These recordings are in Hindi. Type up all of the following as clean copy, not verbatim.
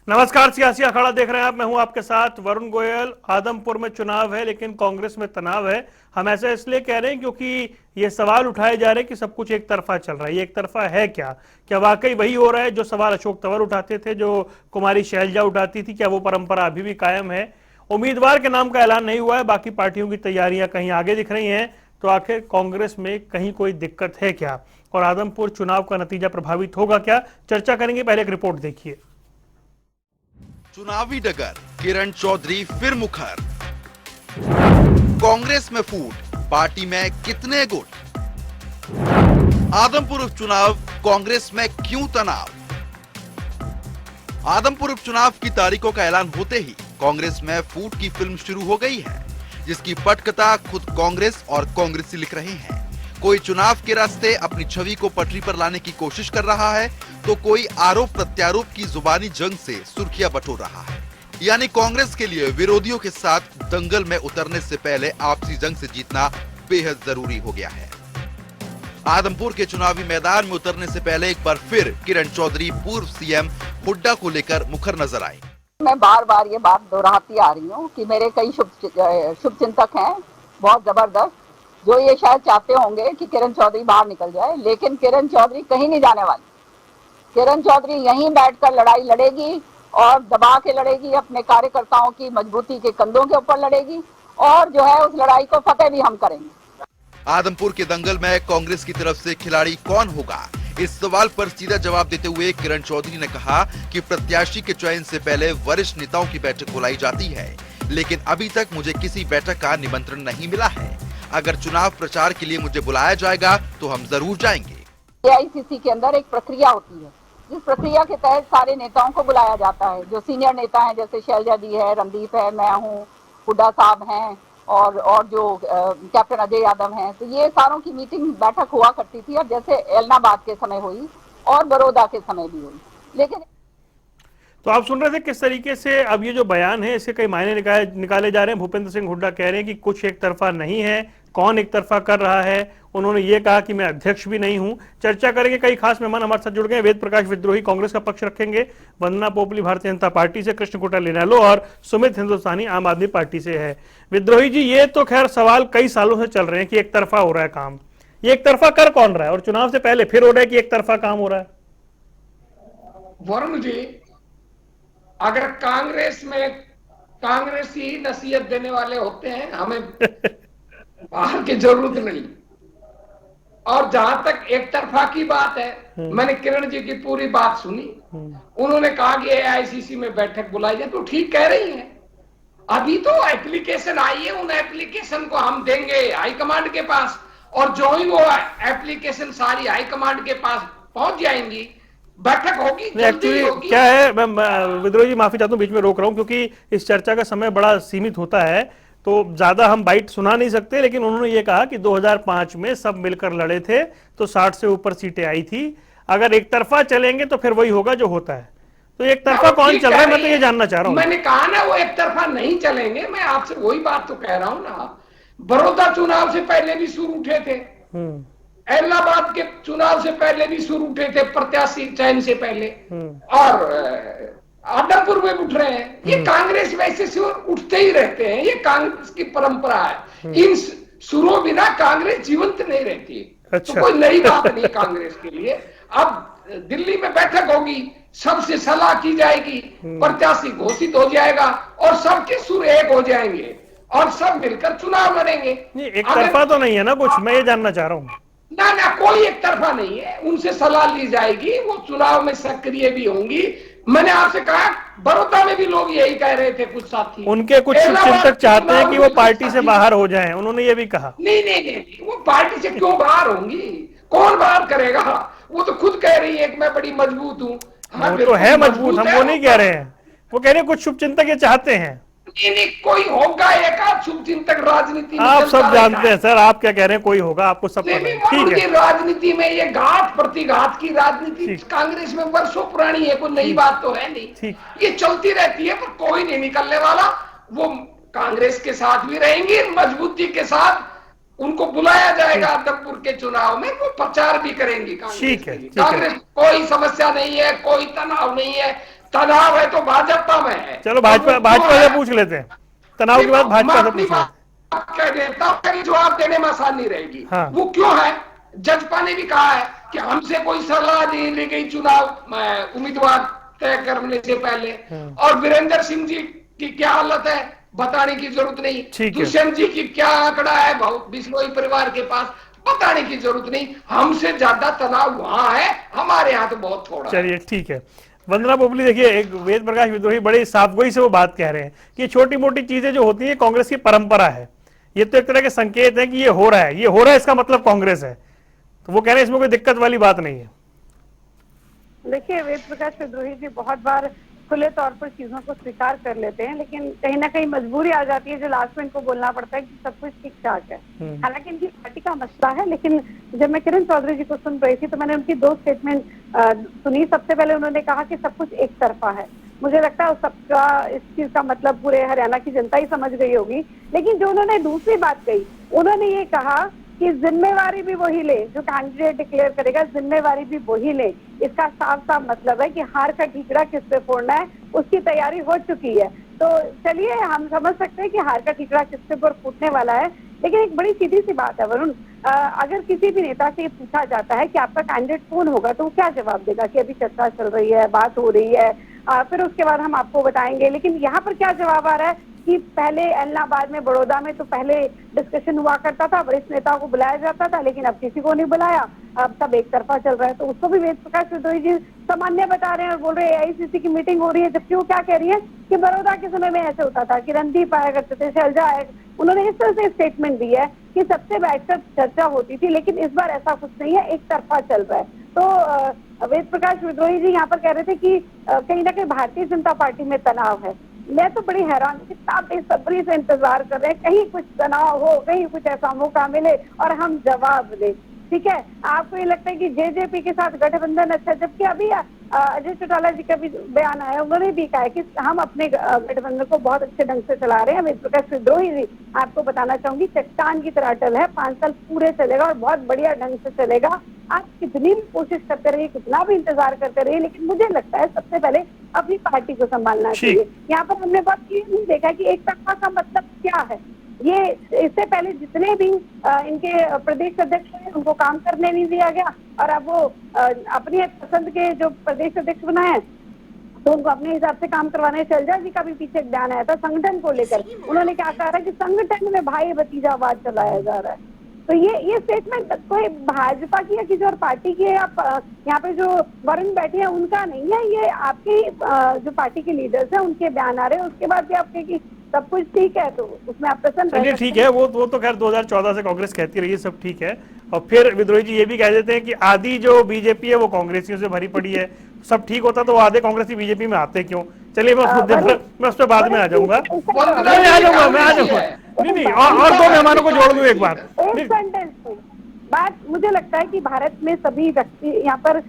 नमस्कार, सियासी अखाड़ा देख रहे हैं आप। मैं हूं आपके साथ वरुण गोयल। आदमपुर में चुनाव है लेकिन कांग्रेस में तनाव है। हम ऐसा इसलिए कह रहे हैं क्योंकि ये सवाल उठाए जा रहे हैं कि सब कुछ एक तरफा चल रहा है। ये एक तरफा है क्या? क्या वाकई वही हो रहा है जो सवाल अशोक तंवर उठाते थे, जो कुमारी शैलजा उठाती थी? क्या वो परंपरा अभी भी कायम है? उम्मीदवार के नाम का ऐलान नहीं हुआ है, बाकी पार्टियों की तैयारियां कहीं आगे दिख रही हैं। तो आखिर कांग्रेस में कहीं कोई दिक्कत है क्या, और आदमपुर चुनाव का नतीजा प्रभावित होगा क्या? चर्चा करेंगे। पहले एक रिपोर्ट देखिए। चुनावी डगर, किरण चौधरी फिर मुखर। कांग्रेस में फूट, पार्टी में कितने गुट। आदमपुर उपचुनाव, कांग्रेस में क्यों तनाव। आदमपुर उपचुनाव की तारीखों का ऐलान होते ही कांग्रेस में फूट की फिल्म शुरू हो गई है, जिसकी पटकथा खुद कांग्रेस और कांग्रेसी लिख रहे हैं। कोई चुनाव के रास्ते अपनी छवि को पटरी पर लाने की कोशिश कर रहा है, तो कोई आरोप प्रत्यारोप की जुबानी जंग से सुर्खियां बटोर रहा है। यानी कांग्रेस के लिए विरोधियों के साथ दंगल में उतरने से पहले आपसी जंग से जीतना बेहद जरूरी हो गया है। आदमपुर के चुनावी मैदान में उतरने से पहले एक बार फिर किरण चौधरी पूर्व सीएम हुड्डा को लेकर मुखर नजर आई। मैं बार बार ये बात दोहराती आ रही हूँ कि मेरे कई शुभचिंतक हैं, बहुत जबरदस्त, जो ये शायद चाहते होंगे कि किरण चौधरी बाहर निकल जाए, लेकिन किरण चौधरी कहीं नहीं जाने वाली। किरण चौधरी यहीं बैठकर लड़ाई लड़ेगी और दबा के लड़ेगी, अपने कार्यकर्ताओं की मजबूती के कंधों के ऊपर लड़ेगी, और जो है उस लड़ाई को फतेह भी हम करेंगे। आदमपुर के दंगल में कांग्रेस की तरफ से खिलाड़ी कौन होगा, इस सवाल पर सीधा जवाब देते हुए किरण चौधरी ने कहा कि प्रत्याशी के चयन से पहले वरिष्ठ नेताओं की बैठक बुलाई जाती है, लेकिन अभी तक मुझे किसी बैठक का निमंत्रण नहीं मिला है। अगर चुनाव प्रचार के लिए मुझे बुलाया जाएगा तो हम जरूर जाएंगे। एआईसीसी के अंदर एक प्रक्रिया होती है, जिस प्रक्रिया के तहत सारे नेताओं को बुलाया जाता है। जो सीनियर नेता हैं, जैसे शैलजा दी है, रणदीप है, मैं हूँ, हुड्डा साहब हैं, और जो कैप्टन अजय यादव हैं, तो ये सारों की मीटिंग बैठक हुआ करती थी, और जैसे एलनाबाद के समय हुई और बड़ौदा के समय भी हुई। लेकिन तो आप सुन रहे थे किस तरीके से अब ये जो बयान है इसके कई मायने निकाले जा रहे हैं। भूपेंद्र सिंह हुड्डा कह रहे हैं कि कुछ एक तरफा नहीं है। कौन एक तरफा कर रहा है? उन्होंने ये कहा कि मैं अध्यक्ष भी नहीं हूं। चर्चा करेंगे। कई खास मेहमान हमारे साथ जुड़ गए। वेद प्रकाश विद्रोही कांग्रेस का पक्ष रखेंगे, वंदना पोपली भारतीय जनता पार्टी से, कृष्ण कुटाल इनेलो और सुमित हिंदुस्तानी आम आदमी पार्टी से है। विद्रोही जी, ये तो खैर सवाल कई सालों से चल रहे हैं कि एक तरफा हो रहा है काम। ये एक तरफा कर कौन रहा है, और चुनाव से पहले फिर हो रहा है कि एक तरफा काम हो रहा है? वरुण जी, अगर कांग्रेस में कांग्रेसी नसीहत देने वाले होते हैं, हमें बाहर की जरूरत नहीं। और जहां तक एक तरफा की बात है, मैंने किरण जी की पूरी बात सुनी। उन्होंने कहा कि एआईसीसी में बैठक बुलाई जाए, तो ठीक कह रही हैं। अभी तो एप्लीकेशन आई है, उन एप्लीकेशन को हम देंगे हाईकमांड के पास, और जो ही वो एप्लीकेशन सारी हाईकमांड के पास पहुंच जाएंगी, बैठक होगी। एक्चुअली क्या है, मैं विद्रोही जी माफी चाहता हूँ, बीच में रोक रहा हूँ क्योंकि इस चर्चा का समय बड़ा सीमित होता है, तो ज्यादा हम बाइट सुना नहीं सकते। लेकिन उन्होंने ये कहा कि 2005 में सब मिलकर लड़े थे तो 60 से ऊपर सीटें आई थी। अगर एक तरफा चलेंगे तो फिर वही होगा जो होता है। तो एक तरफा कौन चल रहा है, मैं तो ये जानना चाह रहा हूँ। मैंने कहा ना, वो एक तरफा नहीं चलेंगे। मैं आपसे वही बात तो कह रहा हूं ना। बड़ौदा चुनाव से पहले भी सुर उठे थे, इलाहाबाद के चुनाव से पहले भी सुर उठे थे, प्रत्याशी चयन से पहले, और आदमपुर में उठ रहे हैं। ये कांग्रेस वैसे सुर उठते ही रहते हैं, ये कांग्रेस की परंपरा है। इन सुरों बिना कांग्रेस जीवंत नहीं रहती। अच्छा। तो कोई नई बात नहीं कांग्रेस के लिए। अब दिल्ली में बैठक होगी, सबसे सलाह की जाएगी, प्रत्याशी घोषित हो जाएगा, और सबके सुर एक हो जाएंगे और सब मिलकर चुनाव लड़ेंगे। एक तरफा तो नहीं है ना कुछ, मैं ये जानना चाह रहा हूँ। ना, कोई एक तरफा नहीं है। उनसे सलाह ली जाएगी, वो चुनाव में सक्रिय भी होंगी। मैंने आपसे कहा, बड़ौदा में भी लोग यही कह रहे थे, कुछ साथी, उनके कुछ शुभचिंतक चाहते हैं कि वो पार्टी से बाहर हो जाएं। उन्होंने ये भी कहा। नहीं, वो पार्टी से क्यों बाहर होंगी? कौन बाहर करेगा? वो तो खुद कह रही है कि मैं बड़ी मजबूत हूँ। वो तो है मजबूत, हम वो नहीं कह रहे हैं। वो कह रहे हैं कुछ शुभचिंतक ये चाहते हैं। नहीं, कोई होगा एक आध शुभचिंतक राजनीति में। आप सब जानते हैं सर, आप क्या कह रहे हैं, कोई होगा, आपको सब पता है। ठीक है। राजनीति में ये घात प्रतिघात की राजनीति कांग्रेस में वर्षों पुरानी है, कोई नई बात तो है नहीं। ये चलती रहती है, पर कोई नहीं निकलने वाला। वो कांग्रेस के साथ भी रहेंगे, मजबूती के साथ उनको बुलाया जाएगा आदमपुर के चुनाव में, वो प्रचार भी करेंगे। ठीक है। कांग्रेस कोई समस्या नहीं है, कोई तनाव नहीं है। तनाव है तो भाजपा में है। चलो भाजपा से पूछ लेते हैं, तनाव की बात भाजपा से पूछ लेते हैं। कह देता हूं, मेरी जवाब देने में आसानी रहेगी। हाँ। वो क्यों है? जजपा ने भी कहा है कि हमसे कोई सलाह नहीं ली गई चुनाव उम्मीदवार तय करने से पहले, और वीरेंद्र सिंह जी की क्या हालत है बताने की जरूरत नहीं, दुष्यंत जी की क्या आंकड़ा है बिश्नोई परिवार के पास बताने की जरूरत नहीं। हमसे ज्यादा तनाव वहां है, हमारे यहाँ तो बहुत थोड़ा। चलिए ठीक है। वंदना पोपली, देखिए एक वेद प्रकाश विद्रोही बड़े साफगोई से वो बात कह रहे हैं कि छोटी मोटी चीजें जो होती है कांग्रेस की परंपरा है, ये तो एक तरह के संकेत है कि ये हो रहा है, ये हो रहा है इसका मतलब कांग्रेस है, तो वो कह रहे हैं इसमें कोई दिक्कत वाली बात नहीं है। देखिए वेद प्रकाश विद्रोही जी बहुत बार खुले तौर पर चीजों को स्वीकार कर लेते हैं, लेकिन कहीं ना कहीं मजबूरी आ जाती है जो लास्ट में इनको बोलना पड़ता है कि सब कुछ ठीक ठाक है। हालांकि इनकी पार्टी का मसला है, लेकिन जब मैं किरण चौधरी जी को सुन रही थी तो मैंने उनकी दो स्टेटमेंट सुनी। सबसे पहले उन्होंने कहा कि सब कुछ एक तरफा है। मुझे लगता है सबका इस चीज का मतलब पूरे हरियाणा की जनता ही समझ गई होगी। लेकिन जो उन्होंने दूसरी बात कही, उन्होंने ये कहा कि जिम्मेवारी भी वही ले, जो कैंडिडेट डिक्लेयर करेगा जिम्मेवारी भी वही ले। इसका साफ साफ मतलब है कि हार का ठीकरा किस पे फोड़ना है उसकी तैयारी हो चुकी है। तो चलिए हम समझ सकते हैं कि हार का ठीकरा किस पे पर फूटने वाला है। लेकिन एक बड़ी सीधी सी बात है वरुण, अगर किसी भी नेता से पूछा जाता है कि आपका कैंडिडेट कौन होगा तो वो क्या जवाब देगा कि अभी चर्चा चल रही है, बात हो रही है, फिर उसके बाद हम आपको बताएंगे। लेकिन यहाँ पर क्या जवाब आ रहा है कि पहले इलाहाबाद में, बड़ौदा में तो पहले डिस्कशन हुआ करता था, वरिष्ठ नेताओं को बुलाया जाता था, लेकिन अब किसी को नहीं बुलाया, अब सब एक तरफा चल रहा है। तो उसको भी वेद प्रकाश विद्रोही जी सामान्य बता रहे हैं और बोल रहे हैं AICC की मीटिंग हो रही है, जबकि वो क्या कह रही है कि बड़ौदा के समय में ऐसे होता था कि रणदीप आया करते थे, शैलजा आया। उन्होंने इस तरह से स्टेटमेंट दी है कि सबसे बैठकर चर्चा होती थी, लेकिन इस बार ऐसा कुछ नहीं है, एक तरफा चल रहा है। तो वेद प्रकाश विद्रोही जी यहाँ पर कह रहे थे कि कहीं ना कहीं भारतीय जनता पार्टी में तनाव है। मैं तो बड़ी हैरान, कितना बेसब्री से इंतजार कर रहे हैं कहीं कुछ तनाव हो, कहीं कुछ ऐसा मौका मिले और हम जवाब दें। ठीक है, आपको ये लगता है कि जेजेपी के साथ गठबंधन अच्छा, जबकि अभी अजय चौटाला जी का भी बयान आया, उन्होंने भी कहा है कि हम अपने गठबंधन को बहुत अच्छे ढंग से चला रहे हैं। वेद प्रकाश विद्रोही जी आपको बताना चाहूंगी चट्टान की तरह अटल है, 5 साल पूरे चलेगा और बहुत बढ़िया ढंग से चलेगा। आप कितनी भी कोशिश करते रहिए, कितना भी इंतजार करते रहिए, लेकिन मुझे लगता है सबसे पहले अपनी पार्टी को संभालना चाहिए। यहाँ पर हमने बहुत क्लियर नहीं देखा कि एक तरफा का मतलब क्या है। ये इससे पहले जितने भी इनके प्रदेश अध्यक्ष हैं उनको काम करने नहीं दिया गया, और अब वो अपनी पसंद के जो प्रदेश अध्यक्ष बनाए तो उनको अपने हिसाब से काम करवाने। शैलजा जी का भी पीछे एक बयान आया था संगठन को लेकर, उन्होंने क्या कहा था कि संगठन में भाई भतीजावाद चलाया जा रहा है। तो ये स्टेटमेंट कोई भाजपा की या किसी और पार्टी की है, आप यहाँ पे जो वरुण बैठे हैं उनका नहीं है, ये आपके जो पार्टी के लीडर्स हैं उनके बयान आ रहे हैं। उसके बाद भी आपके की सब कुछ ठीक है तो उसमें आप प्रसन्न रहिए। ठीक है, वो तो खैर 2014 से कांग्रेस कहती रही है, सब ठीक है। और फिर विद्रोही जी ये भी कह देते हैं कि आधी जो बीजेपी है वो कांग्रेसियों से भरी पड़ी है, सब ठीक होता तो आधे कांग्रेसी बीजेपी में आते क्यों। चलिए मैं उस पर बाद में आ जाऊंगा, मैं आ जाऊंगा। नहीं, और 2 मेहमानों को जोड़ दूं एक बार। एक सेंटेंस में बात, मुझे लगता है कि भारत में सभी व्यक्ति, यहाँ पर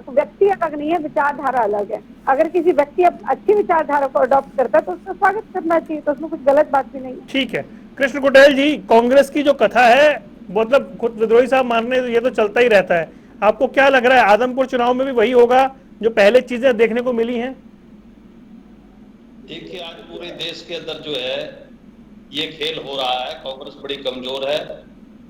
व्यक्ति अलग नहीं है, विचारधारा अलग है। अगर किसी व्यक्ति अच्छी विचारधारा को अडॉप्ट करता है तो उसका स्वागत करना चाहिए, तो उसमें कुछ गलत बात भी नहीं। ठीक है, कृष्ण कुटेल जी, कांग्रेस की जो कथा है, मतलब खुद विद्रोही साहब मानने ये तो चलता ही रहता है, आपको क्या लग रहा है आदमपुर चुनाव में भी वही होगा जो पहले चीजें देखने को मिली हैं? देखिए, आज पूरे देश के अंदर जो है ये खेल हो रहा है, कांग्रेस बड़ी कमजोर है।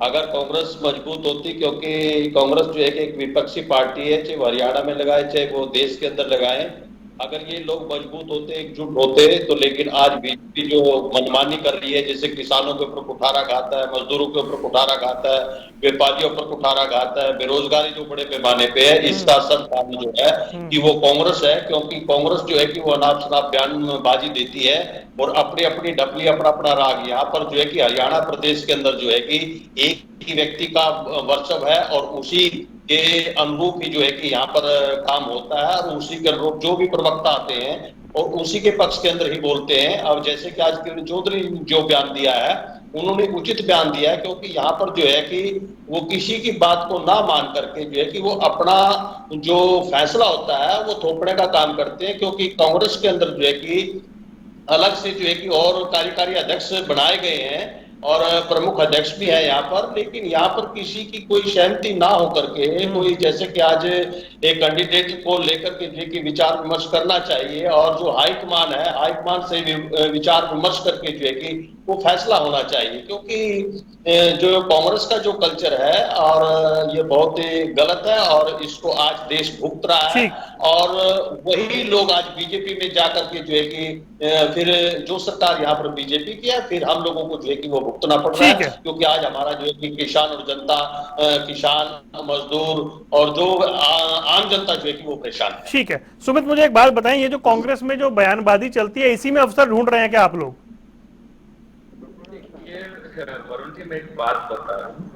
अगर कांग्रेस मजबूत होती, क्योंकि कांग्रेस जो है कि एक विपक्षी पार्टी है, चाहे वो हरियाणा में लगाए चाहे वो देश के अंदर लगाए, अगर ये लोग मजबूत होते, एकजुट होते तो। लेकिन आज बीजेपी जो मनमानी कर रही है, जैसे किसानों के ऊपर कुठारा खाता है, मजदूरों के ऊपर कुठारा खाता है, व्यापारियों पर कुठारा खाता है, बेरोजगारी जो बड़े पैमाने पे है, इसका असर कारण जो है कि वो कांग्रेस है। क्योंकि कांग्रेस जो है कि वो अनाप शनाप बयानबाजी देती है और अपनी अपनी डपली, अपना अपना राग। यहाँ पर जो है कि हरियाणा प्रदेश के अंदर जो है कि एक ही व्यक्ति का वर्चस्व है और उसी के अनुरूप ही जो है कि यहाँ पर काम होता है, और उसी के अनुरूप जो भी प्रवक्ता आते हैं और उसी के पक्ष के अंदर ही बोलते हैं। अब जैसे कि आज किरण चौधरी जो बयान दिया है, उन्होंने उचित बयान दिया है, क्योंकि यहाँ पर जो है कि वो किसी की बात को ना मान करके जो है कि वो अपना जो फैसला होता है वो थोपने का काम करते हैं। क्योंकि कांग्रेस के अंदर जो है कि अलग से जो है कि और कार्यकारी अध्यक्ष बनाए गए हैं, और प्रमुख अध्यक्ष भी है यहाँ पर, लेकिन यहाँ पर किसी की कोई सहमति ना हो करके कोई, जैसे कि आज एक कैंडिडेट को लेकर के जो कि विचार विमर्श करना चाहिए और जो हाईकमान है, हाईकमान से विचार विमर्श करके जो है कि वो फैसला होना चाहिए, क्योंकि जो कांग्रेस का जो कल्चर है और ये बहुत ही गलत है और इसको आज देश भुगत रहा है। और वही लोग आज बीजेपी में जाकर के जो है कि फिर जो सरकार यहाँ पर बीजेपी की है, फिर हम लोगों को जो है कि वो भुगतना पड़ रहा है, क्योंकि आज हमारा जो है कि किसान और जनता, किसान, मजदूर और जो आम जनता जो है कि वो परेशान है। ठीक है सुमित, मुझे एक बात बताएं, ये जो कांग्रेस में जो बयानबाजी चलती है, इसी में अवसर ढूंढ रहे हैं क्या आप लोग? वरुण जी, मैं एक बात बता रहा हूँ,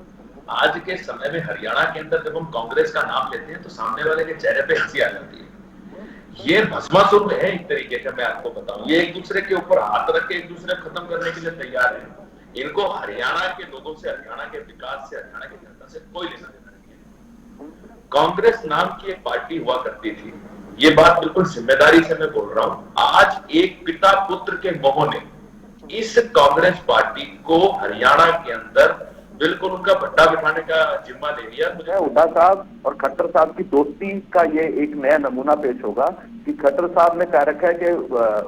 आज के समय में हरियाणा के अंदर जब हम कांग्रेस का नाम लेते हैं तो सामने वाले के चेहरे पे हंसी आ जाती है। ये भस्मासुर है एक तरीके का, मैं आपको बताऊं, ये एक दूसरे के ऊपर हाथ रख के एक दूसरे को खत्म करने के लिए तैयार है। इनको हरियाणा के लोगों से, हरियाणा के विकास से, हरियाणा की जनता से कोई लेना देना नहीं है। कांग्रेस नाम की एक पार्टी हुआ करती थी, ये बात बिल्कुल जिम्मेदारी से मैं बोल रहा हूं। आज एक पिता पुत्र के मोह ने इस कांग्रेस पार्टी को हरियाणा के अंदर बिल्कुल उनका भट्टा बिठाने का जिम्मा ले लिया। मुझे हुड्डा साहब और खट्टर साहब की दोस्ती का ये एक नया नमूना पेश होगा कि खट्टर साहब ने कह रखा है कि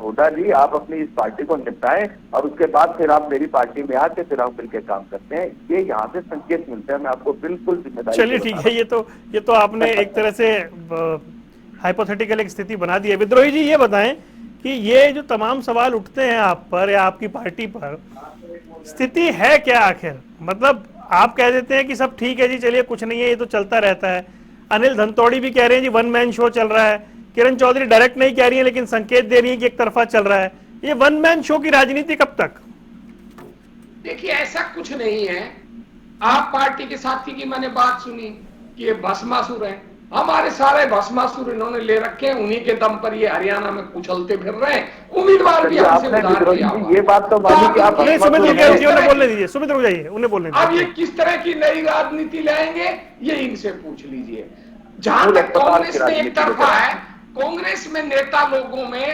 हुड्डा जी आप अपनी इस पार्टी को निपटाएं और उसके बाद फिर आप मेरी पार्टी में आके फिर हम मिलकर काम करते हैं। ये यहाँ से संकेत मिलते हैं, मैं आपको बिल्कुल जिम्मेदारी। चलिए ठीक है, ये तो आपने एक तरह से हाइपोथेटिकल एक स्थिति बना दी है। विद्रोही जी ये बताएं कि ये जो तमाम सवाल उठते हैं आप पर या आपकी पार्टी पर, स्थिति है क्या आखिर? मतलब आप कह देते हैं कि सब ठीक है जी, चलिए कुछ नहीं है, ये तो चलता रहता है। अनिल धनतोड़ी भी कह रहे हैं जी वन मैन शो चल रहा है। किरण चौधरी डायरेक्ट नहीं कह रही है लेकिन संकेत दे रही है कि एक तरफा चल रहा है। ये वन मैन शो की राजनीति कब तक? देखिए ऐसा कुछ नहीं है। आप पार्टी के साथी की मैंने बात सुनी कि ये भस्मासुर है, हमारे सारे भस्मासुर इन्होंने ले रखे हैं, उन्हीं के दम पर ये हरियाणा में कुचलते फिर रहे हैं। उम्मीदवार भी हमसे उधार लिया हुआ। ये बात तो मानी कि आप सुमित उन्हें बोलने दीजिए, सुमित रुक जाइए, उन्हें बोलने दीजिए। अब ये किस तरह की नई राजनीति लाएंगे ये इनसे पूछ लीजिए। जहां तक कांग्रेस में एक तरफा है, कांग्रेस में नेता लोगों में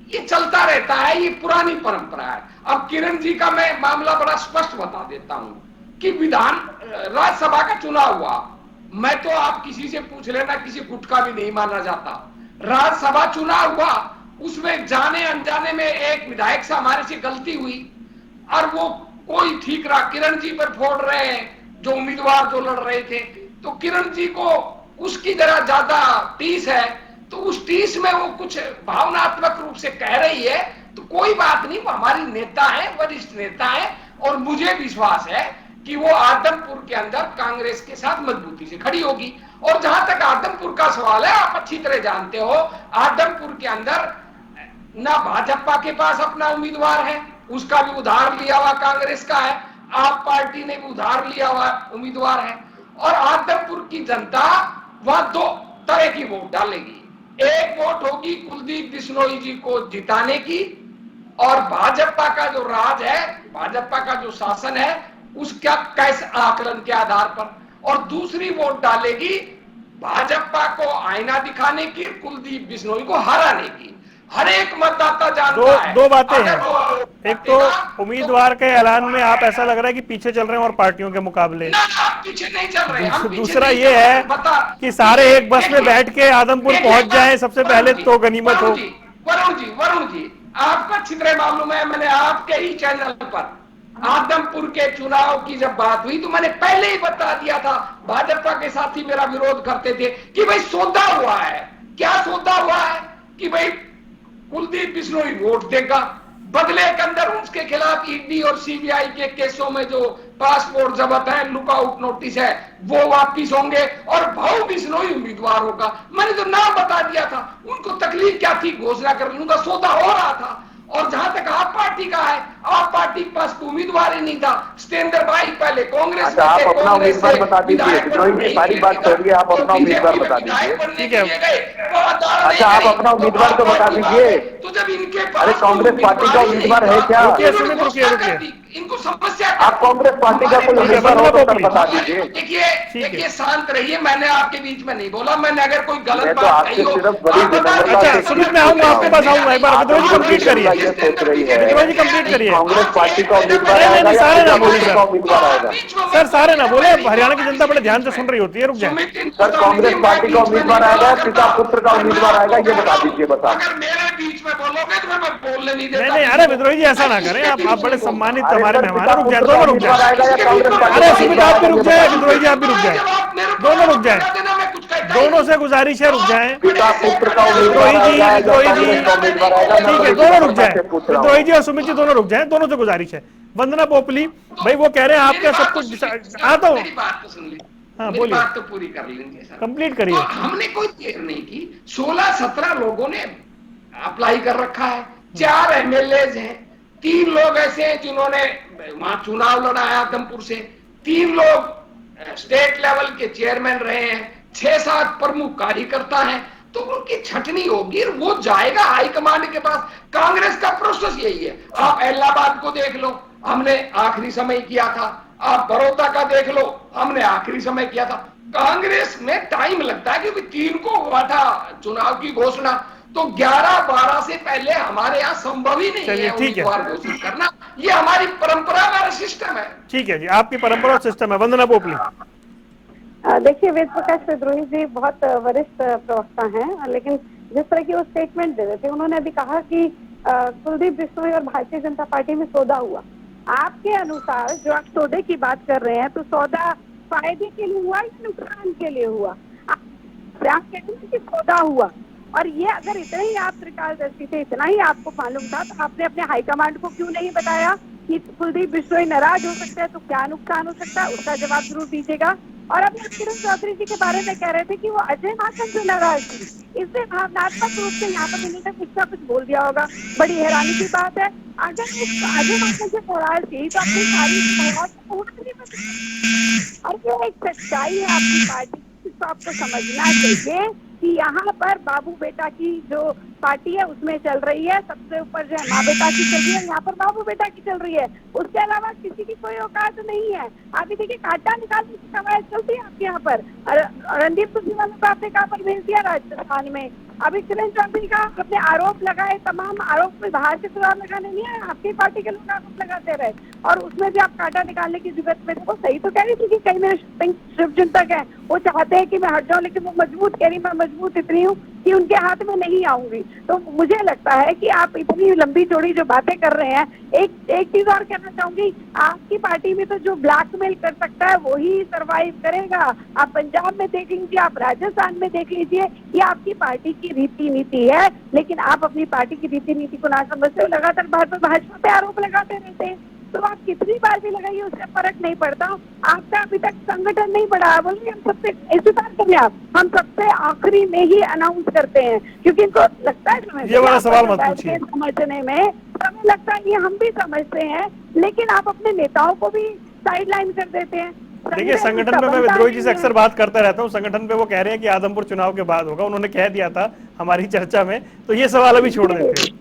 ये चलता रहता है, ये पुरानी परंपरा है। अब किरण जी का मैं मामला बड़ा स्पष्ट बता देता हूं कि विधान राज्यसभा का चुनाव हुआ, मैं तो आप किसी से पूछ लेना, किसी गुटका भी नहीं माना जाता। राज्यसभा चुनाव हुआ, उसमें जाने अनजाने में एक विधायक से हमारे से गलती हुई और वो कोई ठीक रहा, किरण जी पर फोड़ रहे हैं जो उम्मीदवार जो लड़ रहे थे, तो किरण जी को उसकी जरा ज्यादा टीस है, तो उस टीस में वो कुछ भावनात्मक रूप से कह रही है, तो कोई बात नहीं, वो हमारी नेता है, वरिष्ठ नेता है और मुझे विश्वास है कि वो आदमपुर के अंदर कांग्रेस के साथ मजबूती से खड़ी होगी। और जहां तक आदमपुर का सवाल है, आप अच्छी तरह जानते हो आदमपुर के अंदर ना भाजपा के पास अपना उम्मीदवार है, उसका भी उधार लिया हुआ कांग्रेस का है, आप पार्टी ने भी उधार लिया हुआ उम्मीदवार है। और आदमपुर की जनता वहां दो तरह की वोट डालेगी, एक वोट होगी कुलदीप बिश्नोई जी को जिताने की और भाजपा का जो राज है, भाजपा का जो शासन है उसका कैसे आकलन के आधार पर, और दूसरी वोट डालेगी भाजपा को आईना दिखाने की, कुलदीप बिश्नोई को हराने की। हर एक मतदाता जानता है। दो बातें हैं, एक तो उम्मीदवार के ऐलान में आप ऐसा लग रहा है कि पीछे चल रहे हैं और पार्टियों के मुकाबले, पीछे नहीं चल रहे। दूसरा ये है कि सारे एक बस में बैठ के आदमपुर पहुंच जाएं सबसे पहले तो गनीमत हो। वरुण जी आपको अच्छी तरह मालूम है, मैंने आपके ही चैनल पर आदमपुर के चुनाव की जब बात हुई तो मैंने पहले ही बता दिया था, भाजपा के साथी मेरा विरोध करते थे कि भाई सौदा हुआ है। क्या सौदा हुआ है कि भाई कुलदीप बिश्नोई वोट देगा, बदले के अंदर उसके खिलाफ ईडी और सीबीआई के केसों में जो पासपोर्ट जब्त है, लुकआउट नोटिस है, वो वापिस होंगे और भाऊ बिश्नोई उम्मीदवार होगा। मैंने तो नाम बता दिया था, उनको तकलीफ क्या थी, घोषणा कर उनका सौदा हो रहा था। और जहां तक आप पार्टी का है, आप पार्टी के पास उम्मीदवार ही नहीं था। सत्येंद्र भाई पहले कांग्रेस में आप अपना उम्मीदवार बता दीजिए, सारी बात छोड़िए, आप अपना उम्मीदवार बता दीजिए। ठीक है, अच्छा आप अपना उम्मीदवार तो बता दीजिए। तो जब इनके अरे कांग्रेस पार्टी का उम्मीदवार है क्या? रुकिए, इनको समस्या, आप कांग्रेस पार्टी का कोई उम्मीदवार हो तो बता दीजिए। देखिए शांत रहिए, मैंने आपके बीच में नहीं बोला, मैंने अगर कोई गलत तो बात आपसे कही हो। सिर्फ बड़ी अच्छा सुमित, मैं आऊंगा आपके पास, आऊंगा, एक बार विद्रोही कंप्लीट करिए, विद्रोही कंप्लीट करिए। है। कांग्रेस पार्टी का उम्मीदवार नहीं, आएगा नहीं, या सारे ना पंजाब बोलिए पुत्र सर। का उम्मीदवार आएगा? सर सारे ना बोले, हरियाणा की जनता बड़े ध्यान से सुन रही होती है, रुक जाए। सर कांग्रेस पार्टी का उम्मीदवार आएगा या पिता पुत्र का उम्मीदवार आएगा, ये बता दीजिए बस आप। अगर मेरे बीच में बोलोगे तो मैं बोलने नहीं देता। नहीं नहीं, अरे विद्रोही जी ऐसा ना करें, आप बड़े सम्मानित अरे हमारे सर, मेहमान पिता हैं, रुक जाए, पुत्र का दोनों रुक उम्मीदवार जाए। आएगा या कांग्रेस पार्टी अरे का सुमित उम्मीदवार आप भी आएगा, रुक ये जाए, बता विद्रोही जी आप भी रुक जाए, दोनों रुक जाए, दोनों से गुजारिश है रुक जाए। पिता पुत्र का उम्मीदवार विद्रोही जी, आएगा या विद्रोही कांग्रेस का उम्मीदवार आएगा? जी, मैं ठीक है, बड़ी दोनों रुक विनम्रता जाए, से पूछ रहा विद्रोही हूँ। जी और सुमित जी दोनों रुक जाए, दोनों से गुजारिश है। वंदना पोपली भाई वो कह रहे हैं आपका सब कुछ आता हूँ। मेरी बात तो सुन ली, हाँ, मेरी बोलिए। बात तो पूरी कर लीजिए सर, कंप्लीट करिए। तो हमने कोई देर नहीं की, 16-17 लोगों ने अप्लाई कर रखा है, 4 एमएलए हैं, 3 लोग ऐसे हैं जिन्होंने वहां चुनाव लड़ाया आदमपुर से, 3 लोग स्टेट लेवल के चेयरमैन रहे हैं, 6-7 प्रमुख कार्यकर्ता हैं, तो उनकी छटनी होगी, वो जाएगा हाईकमांड के पास। कांग्रेस का प्रोसेस यही है। आप इलाहाबाद को देख लो, हमने आखिरी समय किया था, आप बड़ौदा का देख लो, हमने आखिरी समय किया था। कांग्रेस में टाइम लगता है क्योंकि 3 को हुआ था चुनाव की घोषणा, तो 11-12 से पहले हमारे यहाँ संभव ही नहीं है उम्मीदवार घोषित करना। ये हमारी परंपरा, हमारा सिस्टम है। ठीक है जी, आपकी परंपरा और सिस्टम है। वंदना पोपली। देखिए, वेद प्रकाश विद्रोही जी बहुत वरिष्ठ प्रवक्ता हैं, लेकिन जिस तरह की वो स्टेटमेंट दे रहे थे, उन्होंने अभी कहा कि कुलदीप बिश्नोई और भारतीय जनता पार्टी में सौदा हुआ। आपके अनुसार जो आप सौदे की बात कर रहे हैं, तो सौदा फायदे के लिए हुआ या नुकसान के लिए हुआ? आप कहते हैं कि सौदा हुआ, और ये अगर इतना ही आप त्रिकालदर्शी थे, इतना ही आपको मालूम था, तो आपने अपने हाईकमांड को क्यों नहीं बताया कि कुलदीप बिश्नोई नाराज हो सकता है, तो क्या नुकसान हो सकता है, उसका जवाब जरूर दीजिएगा। और अभी किरण चौधरी जी के बारे में कह रहे थे कि वो अजय माकन से नाराज थी, इससे भावनात्मक रूप से यहाँ पर इन्होंने कुछ ना कुछ बोल दिया होगा। बड़ी हैरानी की बात है, अगर अजय माकन से नाराज थी तो अपनी सारी और ये एक सच्चाई है आपकी पार्टी की, जिसको आपको समझना चाहिए कि यहाँ पर बाबू बेटा की जो पार्टी है उसमें चल रही है, सबसे ऊपर जो है माँ बेटा की चल रही है, यहाँ पर बाबू बेटा की चल रही है, उसके अलावा किसी की कोई औकात नहीं है। अभी देखिए, कांटा निकालने की कवायद चलती है आपके यहाँ पर। रणदीप सुरजेवाला को आपने कहाँ पर भेज दिया? राजस्थान में। अभी किरण चौधरी का अपने आरोप लगाए, तमाम आरोप में बाहर से सुधार लगाने नहीं आए, आपकी पार्टी के लोग आरोप लगाते रहे, और उसमें भी आप कांटा निकालने की जरूरत में थे। वो सही तो कह रही थी कि कई मेरे शुभचिंतक है, वो चाहते हैं कि मैं हट जाऊं, लेकिन वो मजबूत कह रही, मैं मजबूत इतनी हूँ कि उनके हाथ में नहीं आऊंगी। तो मुझे लगता है कि आप इतनी लंबी चौड़ी जो बातें कर रहे हैं, एक चीज और कहना चाहूंगी, आपकी पार्टी में तो जो ब्लैकमेल कर सकता है वही सरवाइव करेगा। आप पंजाब में देख लीजिए, आप राजस्थान में देख लीजिए, ये आपकी पार्टी की रीति नीति है, लेकिन आप अपनी पार्टी की रीति नीति को ना समझते हो, लगातार भाजपा पे आरोप लगाते रहते हैं। तो आप कितनी बार भी लगाइए, उससे फर्क नहीं पड़ता। आपका अभी तक संगठन नहीं बढ़ा है, बोलिए हम सबसे स्वीकार करिए, आप हम सबसे आखिरी में ही अनाउंस करते हैं, क्योंकि इनको लगता है ये वाला सवाल मत पूछिए। समझने में हमें लगता है ये हम भी समझते हैं, लेकिन आप अपने नेताओं को भी साइडलाइन कर देते हैं। देखिए, संगठन पे मैं विद्रोही जी से अक्सर बात करता रहता हूँ। संगठन पे वो कह रहे हैं कि आदमपुर चुनाव के बाद होगा, उन्होंने कह दिया था हमारी चर्चा में, तो ये सवाल अभी छोड़ देते हैं।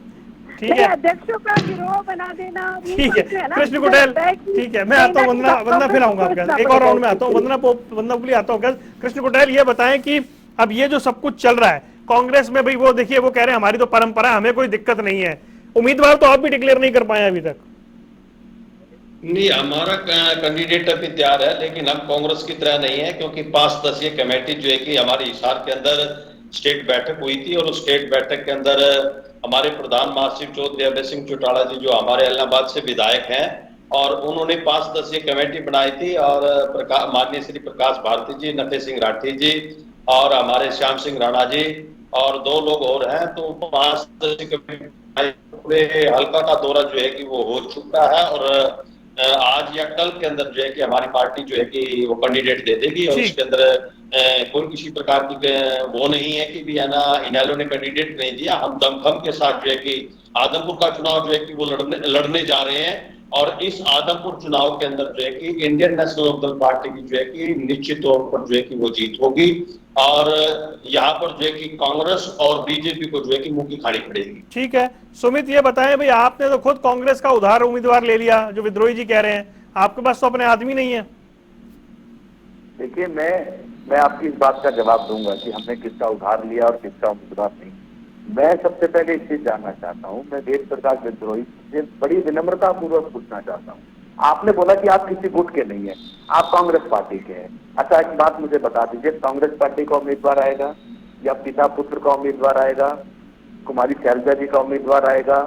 ठीक है, अध्यक्षों का गिरोह बना देना, ठीक है। कृष्ण कुटेल, ठीक है, मैं आता हूँ। वंदना फिर आऊंगा आपके एक और राउंड में आता हूँ। वंदना पोपली आता हूँ। कृष्ण कुटेल, ये बताएं कि अब ये जो सब कुछ चल रहा है कांग्रेस में, भाई वो देखिए, वो कह रहे हैं हमारी तो परंपरा, हमें कोई दिक्कत नहीं है। उम्मीदवार तो आप भी डिक्लेयर नहीं कर पाए अभी तक। नहीं, हमारा कैंडिडेट अभी तैयार है, लेकिन हम कांग्रेस की तरह नहीं है, क्योंकि 5 सदस्यीय कमेटी जो है कि हमारी हिसार के अंदर स्टेट बैठक हुई थी, और उस स्टेट बैठक के अंदर हमारे प्रधान महासचिव चौधरी अभय सिंह चौटाला जी, जो हमारे इलाहाबाद से विधायक हैं, और उन्होंने 5 सदस्यीय कमेटी बनाई थी, और माननीय श्री प्रकाश भारती जी, नफे सिंह राठी जी, और हमारे श्याम सिंह राणा जी, और 2 लोग और हैं। तो 5 सदस्यीय कमेटी पूरे हल्का का दौरा जो है कि वो हो चुका है, और आज या कल के अंदर जो है कि हमारी पार्टी जो है कि वो कैंडिडेट दे देगी, और उसके अंदर कोई किसी प्रकार की वो नहीं है कि भी है ना इनेलो ने कैंडिडेट नहीं दिया। हम दमखम के साथ जो है कि आदमपुर का चुनाव जो है कि वो लड़ने जा रहे हैं, और इस आदमपुर चुनाव के अंदर जो है कि इंडियन नेशनल लोकदल पार्टी की जो है कि निश्चित तौर पर जो है कि वो जीत होगी, और यहाँ पर जो है कि कांग्रेस और बीजेपी को जो है कि मुंह की खानी पड़ेगी। ठीक है, सुमित ये बताएं भाई, आपने तो खुद कांग्रेस का उधार उम्मीदवार ले लिया, जो विद्रोही जी कह रहे हैं, आपके पास तो अपने आदमी नहीं है। देखिए, मैं आपकी इस बात का जवाब दूंगा कि हमने किसका उधार लिया और किसका उम्मीदवार नहीं, मैं सबसे पहले इस चीज जानना चाहता हूँ, मैं वेद प्रकाश विद्रोही से बड़ी विनम्रता पूर्वक पूछना चाहता हूँ। आपने बोला कि आप किसी गुट के नहीं है, आप कांग्रेस पार्टी के हैं। अच्छा, एक बात मुझे बता दीजिए, कांग्रेस पार्टी का उम्मीदवार आएगा या पिता पुत्र का उम्मीदवार आएगा, कुमारी शैलजा जी का उम्मीदवार आएगा,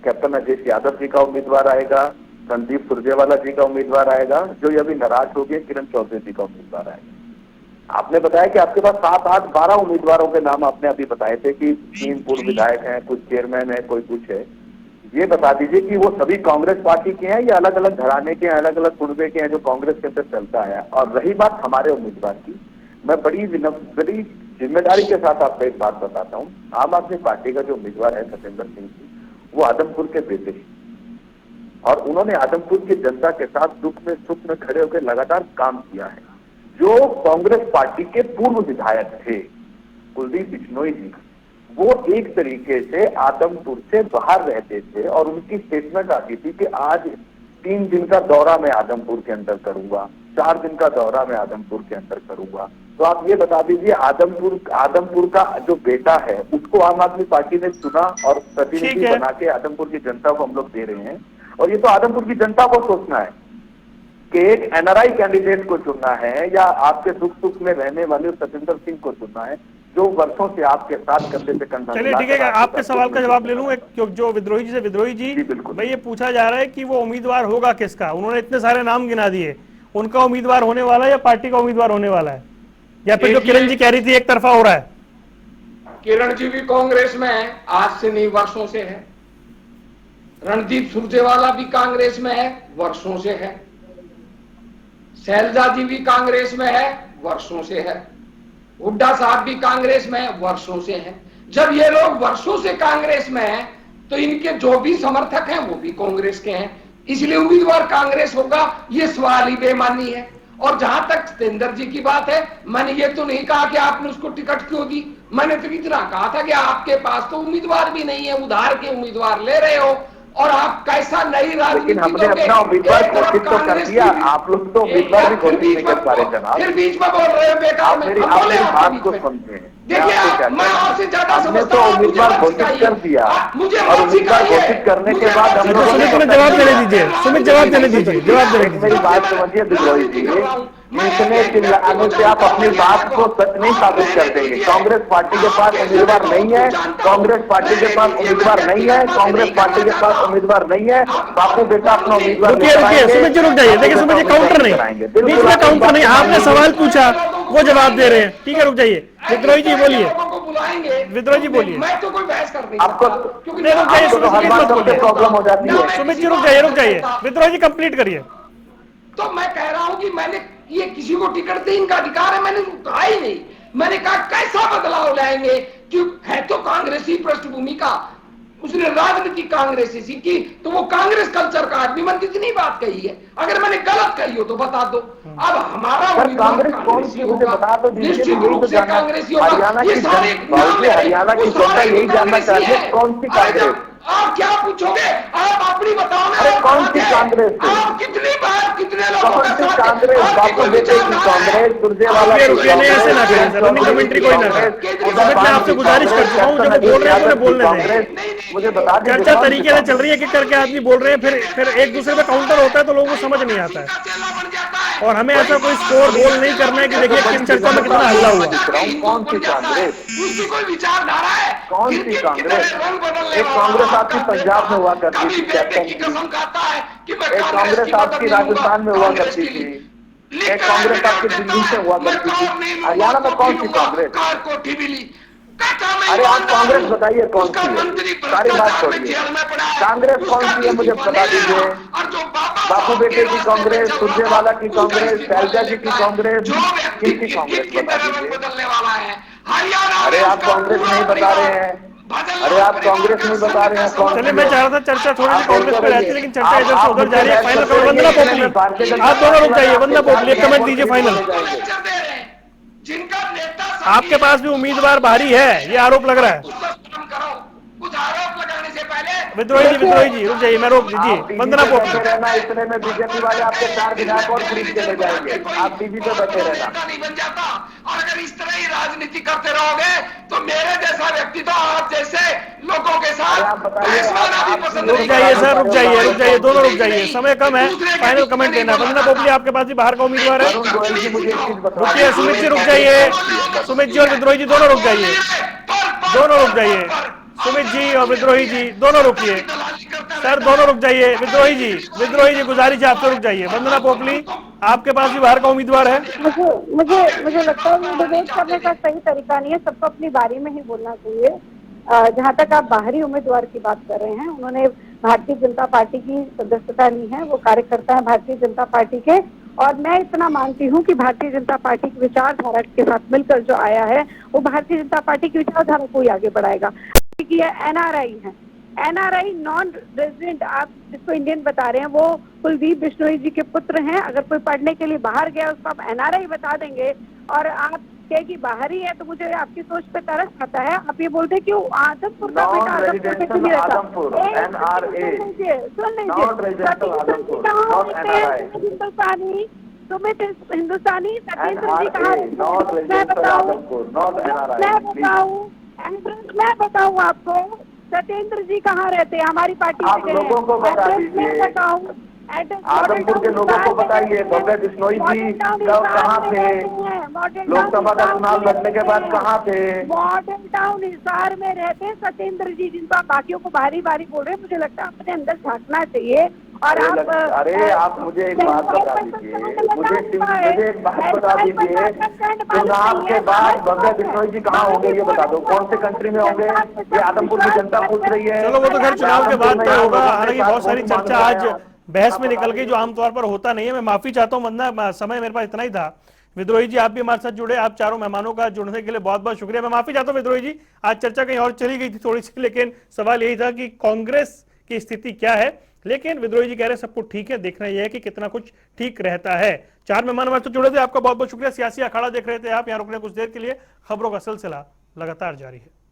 कैप्टन अजय यादव जी का उम्मीदवार आएगा, रणदीप सुरजेवाला जी का उम्मीदवार आएगा, जो ये अभी नाराज हो गए किरण चौधरी जी का उम्मीदवार आएगा। आपने बताया कि आपके पास 7, 8, 12 उम्मीदवारों के नाम आपने अभी बताए थे कि 3 पूर्व विधायक हैं, कुछ चेयरमैन है, कोई कुछ है। ये बता दीजिए कि वो सभी कांग्रेस पार्टी के हैं या अलग अलग घराने के हैं, अलग अलग कुनबे के हैं जो कांग्रेस के अंदर चलता है। और रही बात हमारे उम्मीदवार की, मैं बड़ी जिम्मेदारी के साथ आपको एक बात बताता हूँ। आम आदमी पार्टी का जो उम्मीदवार है सत्येंद्र सिंह जी, वो आदमपुर के बेटे हैं और उन्होंने आदमपुर की जनता के साथ दुख में सुख में खड़े होकर लगातार काम किया है। जो कांग्रेस पार्टी के पूर्व विधायक थे कुलदीप बिश्नोई जी, वो एक तरीके से आदमपुर से बाहर रहते थे और उनकी स्टेटमेंट आती थी कि आज 3 दिन का दौरा मैं आदमपुर के अंदर करूंगा, 4 दिन का दौरा मैं आदमपुर के अंदर करूंगा। तो आप ये बता दीजिए, आदमपुर का जो बेटा है उसको आम आदमी पार्टी ने चुना और प्रतिनिधि बना के आदमपुर की जनता को हम लोग दे रहे हैं। और ये तो आदमपुर की जनता को सोचना है कि एक एनआरआई कैंडिडेट को चुनना है या आपके सुख सुख में रहने वाले सत्येंद्र सिंह को चुनना है जो वर्षों से आपके साथ कंधे से कंधा। चलिए ठीक है, आपके सवाल का जवाब ले लूं। एक जो विद्रोही जी से, विद्रोही जी भाई ये पूछा जा रहा है कि वो उम्मीदवार होगा किसका? उन्होंने इतने सारे नाम गिना दिए, उनका उम्मीदवार होने वाला है या पार्टी का उम्मीदवार होने वाला है, या फिर जो किरण जी कह रही थी एक तरफा हो रहा है? किरण जी भी कांग्रेस में है, आज से नहीं वर्षों से है। रणदीप सुरजेवाला भी कांग्रेस में है, वर्षों से है। शैलजा जी भी कांग्रेस में है, वर्षों से है। हुड्डा साहब भी कांग्रेस में है, वर्षों से है। जब ये लोग वर्षों से कांग्रेस में हैं, तो इनके जो भी समर्थक हैं वो भी कांग्रेस के हैं, इसलिए उम्मीदवार कांग्रेस होगा, ये सवाल ही बेमानी है। और जहां तक सत्येंद्र जी की बात है, मैंने ये तो नहीं कहा कि आपने उसको टिकट क्यों दी, मैंने तो इतना कहा था कि आपके पास तो उम्मीदवार भी नहीं है, उधार के उम्मीदवार ले रहे हो और आप कैसा नई राजनीति। लेकिन हमने अपना उम्मीदवार घोषित तो कर दिया, आप लोग तो उम्मीदवार भी घोषित नहीं कर पा रहे जनाब। फिर बीच में बोल रहे हैं बेकार में, मेरी बात को समझे। देखिए मैं आपसे ज्यादा हमने तो उम्मीदवार घोषित कर दिया और उम्मीदवार घोषित करने के बाद हम लोगों ने जवाब देने दीजिए, सुमित जवाब देने दीजिए, जवाब देने दीजिए। मेरी बात समझिए विद्रोही जी, इतने चिल्लाने से आप अपनी बात को सच नहीं साबित कर देंगे। कांग्रेस पार्टी के पास उम्मीदवार नहीं है, कांग्रेस पार्टी के पास उम्मीदवार नहीं है, कांग्रेस पार्टी के पास उम्मीदवार नहीं है। बापू बेटा अपना उम्मीदवार रुकिए, सुमित जी रुक जाइए। देखिए सुमित जी, काउंटर नहीं, बीच में काउंटर नहीं, आपने सवाल पूछा वो जवाब दे रहे हैं, ठीक है रुक जाइए। विद्रोही जी बोलिए, विद्रोही जी बोलिए। मैं तो कोई बहस कर नहीं आपको प्रॉब्लम हो जाती है। सुमित जी रुक जाइए, रुक जाइए, विद्रोही जी कंप्लीट करिए। तो मैं कह रहा हूं कि मैंने ये किसी को टिकट दे, इनका अधिकार है, मैंने कहा ही नहीं। मैंने कहा कैसा बदलाव लाएंगे, कि है तो कांग्रेसी पृष्ठभूमि का, उसने राजनीति कांग्रेसी सीखी, तो वो कांग्रेस कल्चर का आदमी। मैंने कितनी बात कही है, अगर मैंने गलत कही हो तो बता दो। अब हमारा कांग्रेस कौन सी, मुझे बता दो, निश्चित रूप से कांग्रेसी होगा। ये सारे हरियाणा की जनता यही जानना चाहती है कौन सी कांग्रेस। आप क्या पूछोगे, आप अपनी बताओ ना। अरे कौन सी कांग्रेस? आप कितनी बार कितने लोगों कौन सी कांग्रेस? बापू बेटे की कांग्रेस, सुरजेवाला की नहीं, ऐसे ना करें सर, अपनी कमेंट्री कोई ना करें। मैं आपसे गुजारिश करता हूँ, जब बोल रहे हैं बोलने दें। मुझे बता दें, चर्चा तरीके से चल रही है कि करके आदमी बोल रहे हैं, फिर एक दूसरे पे काउंटर होता है तो लोगों को समझ नहीं आता है। और हमें ऐसा कोई स्कोर गोल नहीं करना है कि देखिए किस चर्चा में कितना हल्ला हुआ। कौन सी कांग्रेस? उसकी कोई विचारधारा है? कौन सी कांग्रेस? एक कांग्रेस आपकी पंजाब में हुआ करती थी, कैप्टन की। एक कांग्रेस आपकी राजस्थान में हुआ करती थी, एक कांग्रेस आपकी दिल्ली से हुआ करती थी। हरियाणा में कौन सी कांग्रेस? अरे आप कांग्रेस बताइए कौन सी है, सारी बात छोड़िए। कांग्रेस कौन सी है मुझे बता दीजिए। बापू बेटे की कांग्रेस, सुरजेवाला की कांग्रेस, शैलजा जी की कांग्रेस, किसकी कांग्रेस बता दीजिए। अरे आप कांग्रेस नहीं बता रहे हैं, अरे आप कांग्रेस नहीं बता रहे हैं कौन। चलिए मैं चाह रहा था चर्चा थोड़ी सी कांग्रेस पे रहती है, लेकिन चर्चा इधर से उधर जा रही है। फाइनल करो वंदना पोपली, आप दोनों रुक जाइए। वंदना पोपली कमेंट दीजिए फाइनल। जिनका नेता आपके पास भी उम्मीदवार बाहरी है, ये आरोप लग रहा है। कुछ आरोप लगाने से पहले विद्रोही जी रुक जाइए, मैं रोक दीजिए। वंदना पोपली रहना, इतने में बीजेपी वाले आपके 4 विधायक और खरीद के ले जाएंगे, आप टीवी पे बैठे रहना। नहीं बन जाता। और अगर इस तरह ही राजनीति करते रहोगे तो मेरे जैसा व्यक्ति तो आप जैसे लोगों के साथ बहस करना भी पसंद रुक नहीं जाइए करता। सर, रुक जाइए, दोनों रुक जाइए, समय कम है, फाइनल कमेंट देना है। वंदना पोपली आपके पास भी बाहर का उम्मीदवार है, वरुण गोयल जी मुझे एक चीज बताओ। रुकिए सुमित जी, रुक जाइए, सुमित जी और विद्रोही जी दोनों रुक जाइए, दोनों रुक जाइए, सुमित जी और विद्रोही जी दोनों रुकिए सर, दोनों रुक जाइए, विद्रोही जी गुजारिश है आपसे रुक जाइए। वंदना पोपली आपके पास भी बाहर का उम्मीदवार है। मुझे लगता है ये डिबेट करने का सही तरीका नहीं है, सबको अपनी बारी में ही बोलना चाहिए। जहाँ तक आप बाहरी उम्मीदवार की बात कर रहे हैं, उन्होंने भारतीय जनता पार्टी की सदस्यता ली है, वो कार्यकर्ता है भारतीय जनता पार्टी के, और मैं इतना मानती हूँ कि भारतीय जनता पार्टी की विचारधारा के साथ मिलकर जो आया है वो भारतीय जनता पार्टी की विचारधारा को ही आगे बढ़ाएगा। एनआरआई है, एनआरआई नॉन रेजिडेंट, आप जिसको इंडियन बता रहे हैं वो कुलदीप बिश्नोई जी के पुत्र हैं। अगर कोई पढ़ने के लिए बाहर गया उसको आप एनआरआई बता देंगे और आप कहे कि बाहर ही है, तो मुझे आपकी सोच पे तरस आता है। आप ये बोलते कि आदमपुर का बेटा आदमपुर में क्यों नहीं रहता? सुन लीजिए, सुमित हिंदुस्तानी, सत्येंद्र जी कहाँ, मैं बताऊँ आपको सत्येंद्र जी कहाँ रहते हैं? हमारी पार्टी आप लोगों को बता दीजिए, आदमपुर के लोगों को बताइए भव्य बिश्नोई जी कब कहाँ थे, लोकसभा का चुनाव लड़ने के बाद कहाँ थे? मॉडल टाउन हिसार में रहते हैं सत्येंद्र जी, जिनको आप बाकियों को बारी बारी बोल रहे हैं। मुझे लगता है अपने अंदर झांकना चाहिए। और अरे आप मुझे एक बात बता दीजिए, मुझे एक बात बता दीजिए, चुनाव के बाद भव्य बिश्नोई जी कहाँ होंगे ये बता दो, कौन से कंट्री में होंगे? ये आदमपुर की जनता पूछ रही है। चलो वो तो खैर चुनाव के बाद तय होगा। हालांकि बहुत सारी चर्चा आज बहस में निकल गई जो आमतौर पर होता नहीं है। मैं माफी चाहता हूँ वंदना, समय मेरे पास इतना ही था। विद्रोही जी आप भी हमारे साथ जुड़े, आप चारों मेहमानों का जुड़ने के लिए बहुत बहुत शुक्रिया। मैं माफी चाहता हूँ विद्रोही जी, आज चर्चा कहीं और चली गई थी थोड़ी सी, लेकिन सवाल यही था कि कांग्रेस की स्थिति क्या है। लेकिन विद्रोही जी कह रहे सब कुछ ठीक है, देखना यह है कि कितना कुछ ठीक रहता है। चार मेहमान हमारे साथ जुड़े थे, आपका बहुत बहुत शुक्रिया। सियासी अखाड़ा देख रहे थे आप, यहाँ रुकने कुछ देर के लिए। खबरों का सिलसिला लगातार जारी है।